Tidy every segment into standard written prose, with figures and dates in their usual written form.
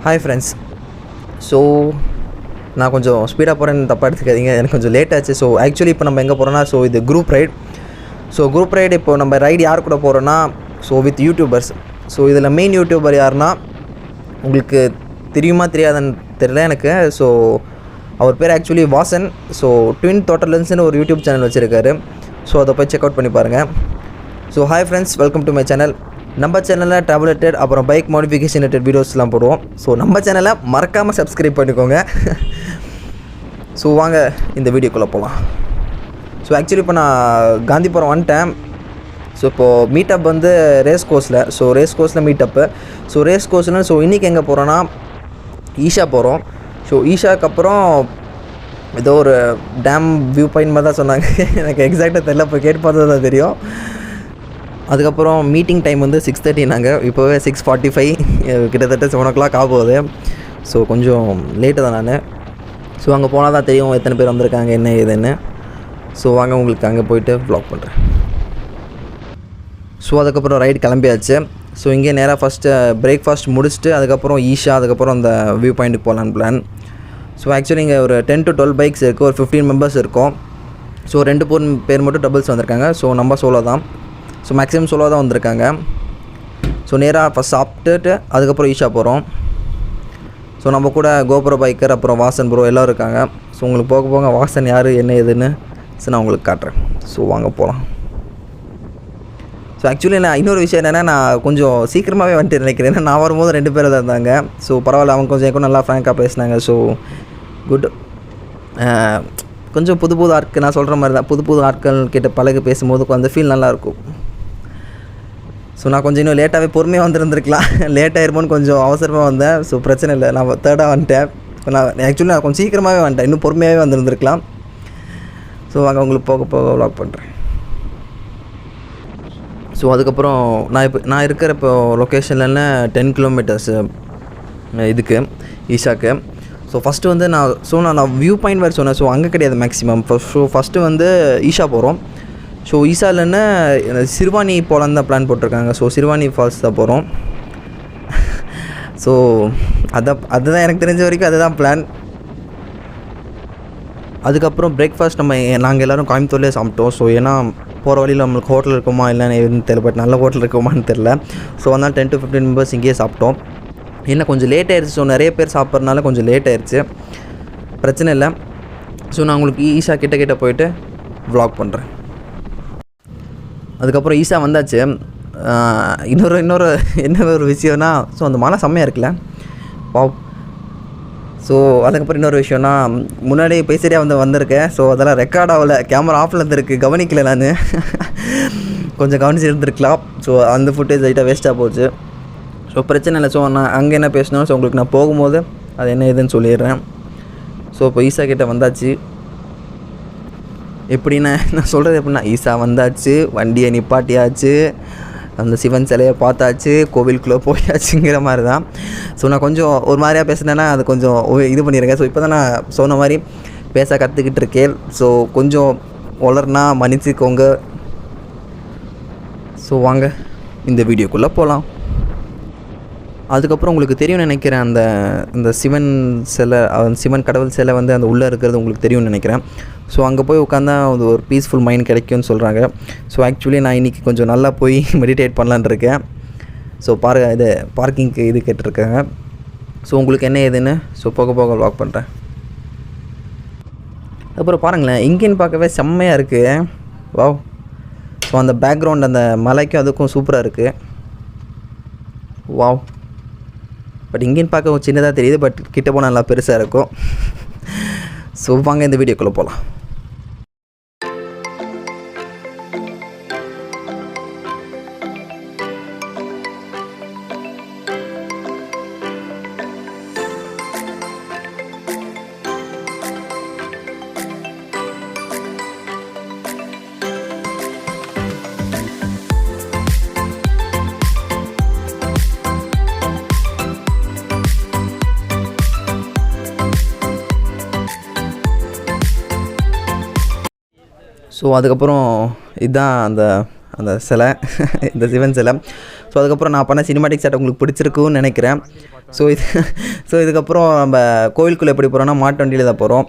Hi friends. So நான் கொஞ்சம் ஸ்பீடாக போகிறேன்னு தப்பாக எடுத்துக்காதீங்க, எனக்கு கொஞ்சம் லேட் ஆச்சு. ஸோ ஆக்சுவலி இப்போ நம்ம எங்கே போகிறோன்னா, ஸோ இது group ride. So group ride இப்போ நம்ம ரைடு யார் கூட போகிறோன்னா, ஸோ வித் யூடியூபர்ஸ். ஸோ இதில் மெயின் யூடியூபர் யாருன்னா உங்களுக்கு தெரியுமா தெரியாதுன்னு தெரியல எனக்கு. ஸோ அவர் பேர் actually Vasan. So twin Throttlers ஒரு யூடியூப் சேனல் வச்சுருக்காரு. ஸோ அதை போய் செக் அவுட் பண்ணி பாருங்கள். So hi friends, welcome to my channel. நம்ம சேனலில் ட்ராவல் ரிலேட்டட் அப்புறம் பைக் மாடிஃபிகேஷன் ரிலேட்டட் வீடியோஸ்லாம் போடுவோம். ஸோ நம்ம சேனலை மறக்காமல் சப்ஸ்கிரைப் பண்ணிக்கோங்க. ஸோ வாங்க இந்த வீடியோக்குள்ளே போகலாம். ஸோ ஆக்சுவலி இப்போ நான் காந்திபுரம் வந்துட்டேன். ஸோ இப்போது மீட்டப் வந்து ரேஸ் கோர்ஸில். ஸோ ரேஸ் கோர்ஸில் மீட்டப்பு. ஸோ ரேஸ் கோர்ஸில் ஸோ இன்றைக்கி எங்கே போகிறோன்னா ஈஷா போகிறோம். ஸோ ஈஷாவுக்கு அப்புறம் ஏதோ ஒரு டேம் வியூ பாயிண்ட் மாதிரி தான் சொன்னாங்க. எனக்கு எக்ஸாக்டாக தெரியல, இப்போ கேட்டு பார்த்தது தான் தெரியும். அதுக்கப்புறம் மீட்டிங் டைம் வந்து 6:30. நாங்கள் இப்போவே 6:45, கிட்டத்தட்ட 7 o'clock ஆகுது. ஸோ கொஞ்சம் லேட்டு தான் நான். ஸோ அங்கே போனால் தான் தெரியும் எத்தனை பேர் வந்திருக்காங்க என்ன ஏதுன்னு. ஸோ வாங்க உங்களுக்கு அங்கே போய்ட்டு வ்ளாக் பண்ணுறேன். ஸோ அதுக்கப்புறம் ரைடு கிளம்பியாச்சு. ஸோ இங்கே நேராக ஃபஸ்ட்டு பிரேக்ஃபாஸ்ட் முடிச்சுட்டு அதுக்கப்புறம் ஈஷா, அதுக்கப்புறம் அந்த வியூ பாயிண்ட்டுக்கு போகலான்னு பிளான். ஸோ ஆக்சுவலி இங்கே ஒரு 10 to 12 பைக்ஸ் இருக்குது, ஒரு 15 members இருக்கும். ஸோ 2 பேர் மட்டும் டபுள்ஸ் வந்திருக்காங்க. ஸோ நம்ம சோலோ தான். ஸோ மேக்ஸிமம் சோலோ தான் வந்திருக்காங்க. ஸோ நேராக ஃபஸ்ட் சாப்பிட்டுட்டு அதுக்கப்புறம் ஈஷா போகிறோம். ஸோ நம்ம கூட GoPro பைக்கர் அப்புறம் வாசன் ப்ரோ எல்லோரும் இருக்காங்க. ஸோ உங்களுக்கு போக போக வாசன் யார் என்ன ஏதுன்னு நான் உங்களுக்கு காட்டுறேன். ஸோ வாங்க போகலாம். ஸோ ஆக்சுவலி நான் இன்னொரு விஷயம் என்னென்னா, நான் கொஞ்சம் சீக்கிரமாகவே வந்துட்டு நினைக்கிறேன். ஏன்னா நான் வரும்போது 2 பேர் தான் இருந்தாங்க. ஸோ பரவாயில்ல, அவங்க கொஞ்சம் எனக்கு நல்லா ஃப்ராங்காக பேசினாங்க. So good. கொஞ்சம் புது ஆட்கள், நான் சொல்கிற மாதிரி தான், புது ஆட்கள் கிட்ட பழக பேசும்போது அந்த ஃபீல் நல்லாயிருக்கும். ஸோ நான் கொஞ்சம் இன்னும் லேட்டாகவே பொறுமையாக வந்துருந்துருக்கலாம். லேட்டாகிருமோன்னு கொஞ்சம் அவசரமாக வந்தேன். ஸோ பிரச்சனை இல்லை, நான் 3rd வந்துட்டேன். நான் ஆக்சுவலி நான் கொஞ்சம் சீக்கிரமாகவே வந்துட்டேன், இன்னும் பொறுமையாகவே வந்துருந்துருக்கலாம். ஸோ அங்கே உங்களுக்கு போக போக வ்ளாக் பண்ணுறேன். ஸோ அதுக்கப்புறம் நான் இருக்கிற இப்போ லொக்கேஷன்லன்னா 10 kilometers இதுக்கு ஈஷாக்கு. ஸோ ஃபஸ்ட்டு வந்து நான் வியூ பாயிண்ட் வேறு சொன்னேன். ஸோ அங்கே கிடையாது மேக்ஸிமம். ஸோ ஃபஸ்ட்டு வந்து ஈஷா போகிறோம். ஸோ ஈஷாலன்னா சிறுவாணி போகலான்னு தான் பிளான் போட்டிருக்காங்க. ஸோ சிறுவாணி ஃபால்ஸ் தான் போகிறோம். ஸோ அதுதான் எனக்கு தெரிஞ்ச வரைக்கும் அதுதான் பிளான். அதுக்கப்புறம் பிரேக்ஃபாஸ்ட் நாங்கள் எல்லோரும் கோயம்புத்தூர்லேயே சாப்பிட்டோம். ஸோ ஏன்னா போகிற வழியில் நம்மளுக்கு ஹோட்டல் இருக்குமா இல்லைன்னு எதுன்னு தெரியல, பட் நல்ல ஹோட்டல் இருக்குமான்னு தெரில. ஸோ அதனால் 10 to 15 members இங்கேயே சாப்பிட்டோம். என்ன கொஞ்சம் லேட் ஆயிடுச்சு. ஸோ நிறைய பேர் சாப்பிட்றதுனால கொஞ்சம் லேட் ஆயிடுச்சு, பிரச்சனை இல்லை. ஸோ நான் உங்களுக்கு ஈஷா கிட்ட போயிட்டு வ்ளாக் பண்ணுறேன். அதுக்கப்புறம் ஈஷா வந்தாச்சு. இன்னொரு என்ன ஒரு விஷயம்னா, ஸோ அந்த மலை செம்மையாக இருக்குல்ல, வாவ். ஸோ அதுக்கப்புறம் இன்னொரு விஷயம்னா, முன்னாடி பேசிட்டே வந்திருக்கேன். ஸோ அதெல்லாம் ரெக்கார்ட் ஆகலை, கேமரா ஆஃபில் இருந்திருக்கு, கவனிக்கலை நான். கொஞ்சம் கவனிச்சு இருந்திருக்கலாம். ஸோ அந்த ஃபுட்டேஜ் லைட்டாக வேஸ்ட்டாக போச்சு. ஸோ பிரச்சனை இல்லை. ஸோ நான் அங்கே என்ன பேசணும், ஸோ உங்களுக்கு நான் போகும்போது அது என்ன ஏதுன்னு சொல்லிடுறேன். ஸோ இப்போ ஈஷா கிட்டே வந்தாச்சு. எப்படின்னா நான் சொல்கிறது எப்படின்னா, ஈஷா வந்தாச்சு, வண்டியை நிப்பாட்டியாச்சு, அந்த சிவன் சிலையை பார்த்தாச்சு, கோவிலுக்குள்ளே போயாச்சுங்கிற மாதிரி தான். ஸோ நான் கொஞ்சம் ஒரு மாதிரியாக பேசுனேன்னா அது கொஞ்சம் இது பண்ணியிருக்கேன். ஸோ இப்போ தான் நான் சொன்ன மாதிரி பேச கற்றுக்கிட்டு இருக்கேன். ஸோ கொஞ்சம் வளர்னா மன்னிச்சுக்கோங்க. ஸோ வாங்க இந்த வீடியோக்குள்ளே போகலாம். அதுக்கப்புறம் உங்களுக்கு தெரியும்னு நினைக்கிறேன், அந்த சிவன் சிலை, சிவன் கடவுள் சிலை வந்து அந்த உள்ளே இருக்கிறது உங்களுக்கு தெரியும்னு நினைக்கிறேன். ஸோ அங்கே போய் உட்காந்தா ஒரு பீஸ்ஃபுல் மைண்ட் கிடைக்கும்னு சொல்கிறாங்க. ஸோ ஆக்சுவலி நான் இன்றைக்கி கொஞ்சம் நல்லா போய் மெடிடேட் பண்ணலான்னு இருக்கேன். ஸோ இது பார்க்கிங்க்கு இது கேட்டிருக்காங்க. ஸோ உங்களுக்கு என்ன ஏதுன்னு போக வ்ளாக் பண்ணுறேன். அப்புறம் பாருங்களேன், இங்கேன்னு பார்க்கவே செம்மையாக இருக்குது. வாவ். ஸோ அந்த பேக்ரவுண்ட் அந்த மலைக்கும் அதுக்கும் சூப்பராக இருக்குது. வாவ். பட் இங்கேன்னு பார்க்க சின்னதாக தெரியுது, பட் கிட்ட போனால் நல்லா பெருசாக இருக்கும். ஸோ வாங்க இந்த வீடியோக்குள்ளே போகலாம். ஸோ அதுக்கப்புறம் இதுதான் அந்த சிலை, இந்த சிவன் சிலை. ஸோ அதுக்கப்புறம் நான் பண்ண சினிமாட்டிக் ஷாட் உங்களுக்கு பிடிச்சிருக்குன்னு நினைக்கிறேன். ஸோ இதுக்கப்புறம் நம்ம கோவிலுக்குள்ளே எப்படி போகிறோன்னா மாட்டு வண்டியில் தான் போகிறோம்.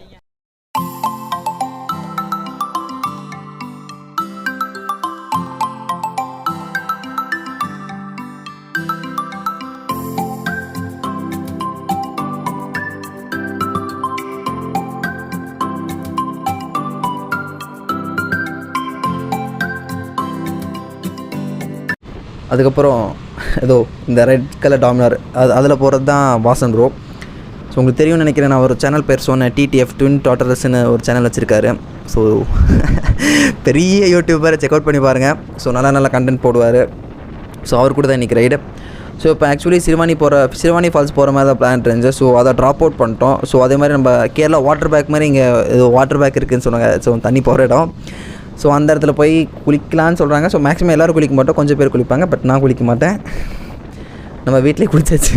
அதுக்கப்புறம் ஏதோ இந்த ரெட் கலர் டாமினார் அதில் போகிறது தான் வாசன் ப்ரோ. ஸோ உங்களுக்கு தெரியும்னு நினைக்கிறேன், நான் ஒரு சேனல் பேர் சொன்னேன், TTF Twin Throttlers ஒரு சேனல் வச்சுருக்காரு. ஸோ பெரிய யூடியூபரை செக் அவுட் பண்ணி பாருங்கள். ஸோ நல்ல கண்டென்ட் போடுவார். ஸோ அவர் கூட தான் இன்றைக்கி ரைடு. ஸோ இப்போ ஆக்சுவலி சிறுவாணி ஃபால்ஸ் போகிற மாதிரி தான் பிளான் இருந்துச்சு. ஸோ அதை ட்ராப் அவுட் பண்ணிட்டோம். ஸோ அதே மாதிரி நம்ம கேரளா வாட்டர் பேக் மாதிரி இங்கே ஏதோ வாட்டர் பேக் இருக்குதுன்னு சொன்னாங்க. ஸோ தண்ணி போகிற இடம். ஸோ அந்த இடத்துல போய் குளிக்கலான்னு சொல்கிறாங்க. ஸோ மேக்ஸிமம் எல்லோரும் குளிக்க மாட்டோம், கொஞ்சம் பேர் குளிப்பாங்க. பட் நான் குளிக்க மாட்டேன், நம்ம வீட்டிலே குளிச்சாச்சு.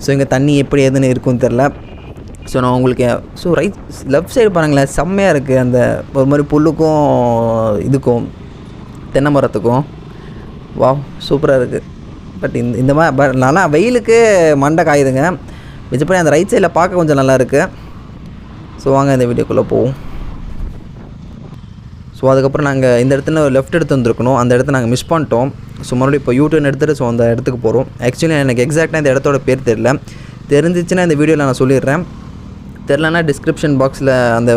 ஸோ இங்கே தண்ணி எப்படி எதுன்னு இருக்குன்னு தெரில. ஸோ நான் உங்களுக்கு லெஃப்ட் சைடு பாருங்களேன், செம்மையாக இருக்குது. அந்த ஒரு மாதிரி புல்லுக்கும் இதுக்கும் தென்னை மரத்துக்கும் வா சூப்பராக இருக்குது. பட் இந்த மாதிரி நல்லா வெயிலுக்கு மண்டை காயுதுங்க. மிச்சப்படி அந்த ரைட் சைடில் பார்க்க கொஞ்சம் நல்லா இருக்குது. ஸோ வாங்க இந்த வீடியோக்குள்ளே போவோம். ஸோ அதுக்கப்புறம் நாங்கள் இந்த இடத்துல லெஃப்ட் எடுத்து வந்துருக்கணும், அந்த இடத்த நாங்கள் மிஸ் பண்ணிட்டோம். ஸோ மறுபடியும் இப்போ யூடர்ன் எடுத்துகிட்டு ஸோ அந்த இடத்துக்கு போகிறோம். ஆக்சுவலி எனக்கு எக்ஸாக்டாக இந்த இடத்தோட பேர் தெரியல, தெரிஞ்சிச்சுன்னா இந்த வீடியோவில் நான் சொல்லிடுறேன், தெரிலனா டிஸ்கிரிப்ஷன் பாக்ஸில் அந்த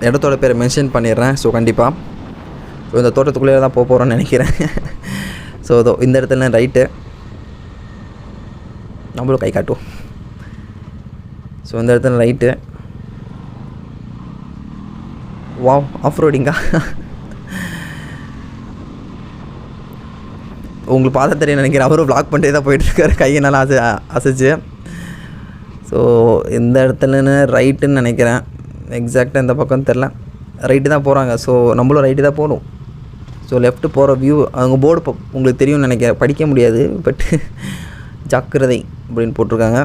இடத்தோட பேரை மென்ஷன் பண்ணிடுறேன். ஸோ கண்டிப்பாக ஸோ இந்த தோட்டத்துக்குள்ளே தான் போக போகிறோன்னு நினைக்கிறேன். ஸோ இதோ இந்த இடத்துல ரைட்டு நம்மளும் கை காட்டுவோம். ஸோ இந்த இடத்துல ரைட்டு. Wow of ரோடிங்கா. உங்களுக்கு பார்த்தா தெரியும் நினைக்கிறேன், அவரும் வ்ளாக் பண்ணிட்டே தான் போயிட்டுருக்காரு, கையை நல்லா அசைச்சு. ஸோ இந்த இடத்துலன்னு ரைட்டுன்னு நினைக்கிறேன், எக்ஸாக்டாக இந்த பக்கம் தெரில, ரைட்டு தான் போகிறாங்க. ஸோ நம்மளும் ரைட்டு தான் போகணும். ஸோ லெஃப்ட்டு போகிற வியூ அவங்க போர்டு உங்களுக்கு தெரியும்னு நினைக்கிறேன், படிக்க முடியாது, பட் ஜாக்கிரதை அப்படின்னு போட்டிருக்காங்க.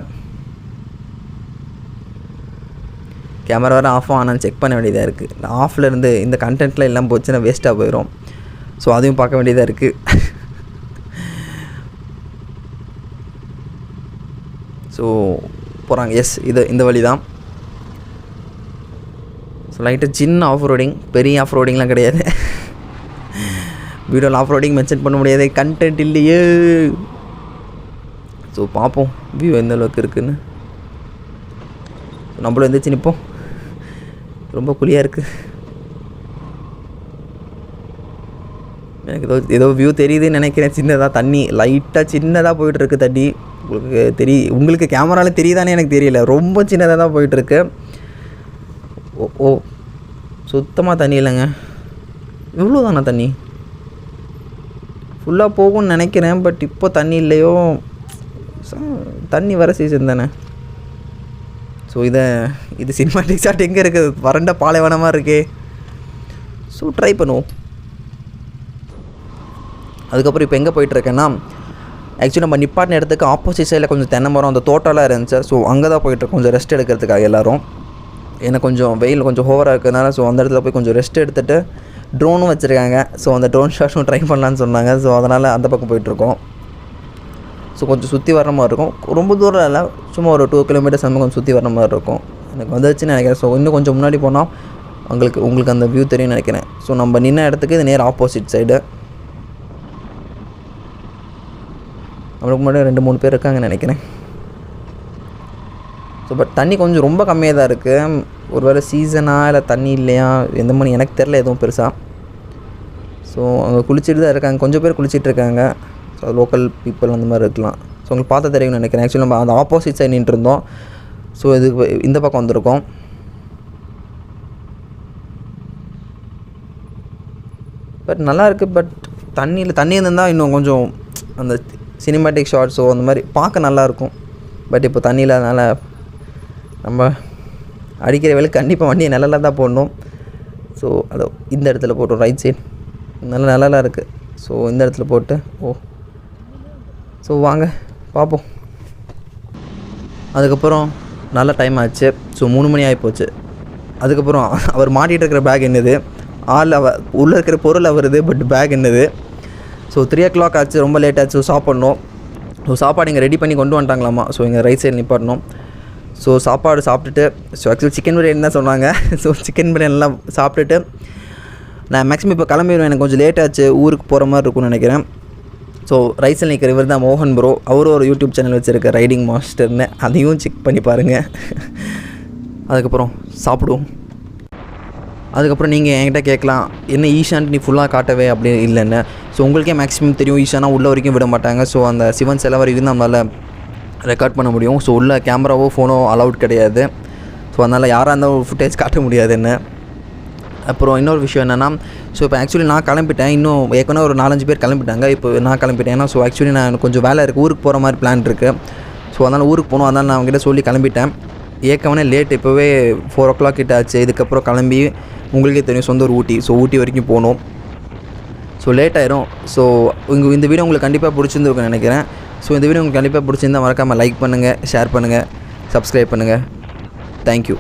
கேமரா வேறு ஆஃப் ஆனான்னு செக் பண்ண வேண்டியதாக இருக்குது. ஆஃபில் இருந்து இந்த கண்டென்ட்டில் எல்லாம் போச்சுன்னா வேஸ்ட்டாக போயிடும். ஸோ அதையும் பார்க்க வேண்டியதாக இருக்குது. ஸோ போகிறாங்க. எஸ் இந்த வழி தான். ஸோ லைட்டாக சின்ன ஆஃப் ரோடிங், பெரிய ஆஃப் ரோடிங்லாம் கிடையாது. வீடியோவில் ஆஃப் ரோடிங் மென்ஷன் பண்ண முடியாது, கண்டென்ட் இல்லையே. ஸோ பார்ப்போம் வியூ எந்த அளவுக்கு இருக்குதுன்னு. நம்மளும் எந்திரிச்சு நிற்போம், ரொம்ப குளியாக இருக்குது. எனக்கு ஏதோ வியூ தெரியுதுன்னு நினைக்கிறேன். சின்னதாக தண்ணி லைட்டாக சின்னதாக போயிட்டுருக்கு தண்ணி. உங்களுக்கு கேமராவில் தெரியுதானே எனக்கு தெரியல, ரொம்ப சின்னதாக தான் போயிட்டுருக்கு. ஓ சுத்தமாக தண்ணி இல்லைங்க, இவ்வளோ தானே தண்ணி, ஃபுல்லாக போகும்னு நினைக்கிறேன். பட் இப்போ தண்ணி இல்லையோ, தண்ணி வர சீசன் தானே. ஸோ இது சினிமாட்டிக் ஷாட் எங்கே இருக்குது, வறண்ட பாலைவனமாக இருக்கே. ஸோ ட்ரை பண்ணுவோம். அதுக்கப்புறம் இப்போ எங்கே போயிட்டுருக்கேன்னா, ஆக்சுவலி நம்ம நிப்பாட்டின இடத்துக்கு ஆப்போசிட் சைடில் கொஞ்சம் தென்னை மரம் அந்த தோட்டம்லாம் இருந்துச்சு. ஸோ அங்கே தான் போயிட்டுருக்கோம் கொஞ்சம் ரெஸ்ட் எடுக்கிறதுக்காக எல்லோரும். ஏன்னா கொஞ்சம் வெயில் கொஞ்சம் ஓவராக இருக்கிறதுனால ஸோ அந்த இடத்துல போய் கொஞ்சம் ரெஸ்ட் எடுத்துகிட்டு ட்ரோனும் வச்சுருக்காங்க. ஸோ அந்த ட்ரோன் ஷாட்டும் ட்ரை பண்ணலான்னு சொன்னாங்க. ஸோ அதனால் அந்த பக்கம் போயிட்டுருக்கோம். ஸோ கொஞ்சம் சுற்றி வர மாதிரி இருக்கும், ரொம்ப தூரம் இல்லை, சும்மா ஒரு 2 கிலோமீட்டர்ஸ் அந்த கொஞ்சம் சுற்றி வர மாதிரி இருக்கும். எனக்கு வந்துச்சுன்னு நினைக்கிறேன். ஸோ இன்னும் கொஞ்சம் முன்னாடி போனால் உங்களுக்கு அந்த வியூ தெரியும்னு நினைக்கிறேன். ஸோ நம்ம நின்ன இடத்துக்கு இது நேர் ஆப்போசிட் சைடு. நம்மளுக்கு முன்னாடி 2-3 பேர் இருக்காங்கன்னு நினைக்கிறேன். ஸோ பட் தண்ணி கொஞ்சம் ரொம்ப கம்மியாக தான் இருக்குது. ஒரு வேளை சீசனாக இல்லை தண்ணி இல்லையா எந்த மாதிரி எனக்கு தெரில எதுவும் பெருசாக. ஸோ அங்கே குளிச்சுட்டு தான் இருக்காங்க, கொஞ்சம் பேர் குளிச்சுட்டு இருக்காங்க. ஸோ லோக்கல் பீப்புள் அந்த மாதிரி இருக்கலாம். ஸோ உங்களுக்கு பார்த்த தெரியும்னு நினைக்கிறேன். ஆக்சுவலி நம்ம அந்த ஆப்போசிட் சைடு நின்றுருந்தோம். ஸோ இதுக்கு இந்த பக்கம் வந்திருக்கோம். பட் நல்லாயிருக்கு. பட் தண்ணி இருந்தால் இன்னும் கொஞ்சம் அந்த சினிமேட்டிக் ஷாட்ஸோ அந்த மாதிரி பார்க்க நல்லாயிருக்கும். பட் இப்போ தண்ணி இல்லாதனால நம்ம அடிக்கிற வேலை கண்டிப்பாக வண்டியை நல்லா தான் போடணும். ஸோ அதோ இந்த இடத்துல போட்டோம், ரைட் சைடு நல்லா இருக்குது. ஸோ இந்த இடத்துல போட்டு ஸோ வாங்க பார்ப்போம். அதுக்கப்புறம் நல்ல டைம் ஆச்சு. ஸோ 3 மணி ஆகிப்போச்சு. அதுக்கப்புறம் அவர் மாட்டிகிட்டு இருக்கிற பேக் என்னது, உள்ளே இருக்கிற பொருள் அவருது, பட் பேக் என்னது. ஸோ 3 o'clock ஆச்சு, ரொம்ப லேட் ஆச்சு. சாப்பிட்ணும். ஸோ சாப்பாடு இங்கே ரெடி பண்ணி கொண்டு வந்துட்டாங்களாமா. ஸோ இங்கே ரைட் சைடு நிப்பாட்டணும். ஸோ சாப்பாடு சாப்பிட்டுட்டு, ஸோ ஆக்சுவலி சிக்கன் பிரியாணி தான் சொன்னாங்க. ஸோ சிக்கன் பிரியாணிலாம் சாப்பிட்டுட்டு நான் மேக்ஸிமம் இப்போ கிளம்பிடுவேன். எனக்கு கொஞ்சம் லேட் ஆச்சு, ஊருக்கு போகிற மாதிரி இருக்கும்னு நினைக்கிறேன். ஸோ ரைட் சைடில் நிற்கிற இவர் தான் மோகன் ப்ரோ. அவரும் ஒரு யூடியூப் சேனல் வச்சுருக்க ரைடிங் மாஸ்டர்னு, அதையும் செக் பண்ணி பாருங்கள். அதுக்கப்புறம் சாப்பிடுவோம். அதுக்கப்புறம் நீங்கள் என்கிட்ட கேட்கலாம், என்ன ஈஷான்ட்டு நீ ஃபுல்லாக காட்டவே அப்படி இல்லைன்னு. ஸோ உங்களுக்கே மேக்ஸிமம் தெரியும், ஈஷானா உள்ள வரைக்கும் விட மாட்டாங்க. ஸோ அந்த சிவன் சிலை வரைக்கும் தான் நம்மளால் ரெக்கார்ட் பண்ண முடியும். ஸோ உள்ள கேமராவோ ஃபோனோ அலவுட் கிடையாது. ஸோ அதனால் யாராக இருந்தாலும் ஃபுட்டேஜ் காட்ட முடியாதுன்னு. அப்புறம் இன்னொரு விஷயம் என்னென்னா, ஸோ இப்போ ஆக்சுவலி நான் கிளம்பிட்டேன். இன்னும் ஏற்கனவே ஒரு 4-5 பேர் கிளம்பிட்டாங்க. இப்போ நான் கிளம்பிட்டேன். ஏன்னா ஸோ ஆக்சுவலி நான் கொஞ்சம் வேலை இருக்குது, ஊருக்கு போகிற மாதிரி பிளான் இருக்குது. ஸோ அதனால் ஊருக்கு போகணும். அதனால் நான் அவங்ககிட்ட சொல்லி கிளம்பிட்டேன். ஏற்கனவே லேட், இப்போவே 4 o'clock கிட்ட ஆச்சு. இதுக்கப்புறம் கிளம்பி உங்களுக்கே தெரியும் சொந்த ஒரு ஊட்டி. ஸோ ஊட்டி வரைக்கும் போகணும். ஸோ லேட் ஆயிரும். ஸோ இந்த வீடியோ உங்களுக்கு கண்டிப்பாக பிடிச்சிருந்துருக்குன்னு நினைக்கிறேன். ஸோ இந்த வீடியோ உங்களுக்கு கண்டிப்பாக பிடிச்சிருந்தால் மறக்காமல் லைக் பண்ணுங்கள், ஷேர் பண்ணுங்கள், சப்ஸ்கிரைப் பண்ணுங்கள். தேங்க்யூ.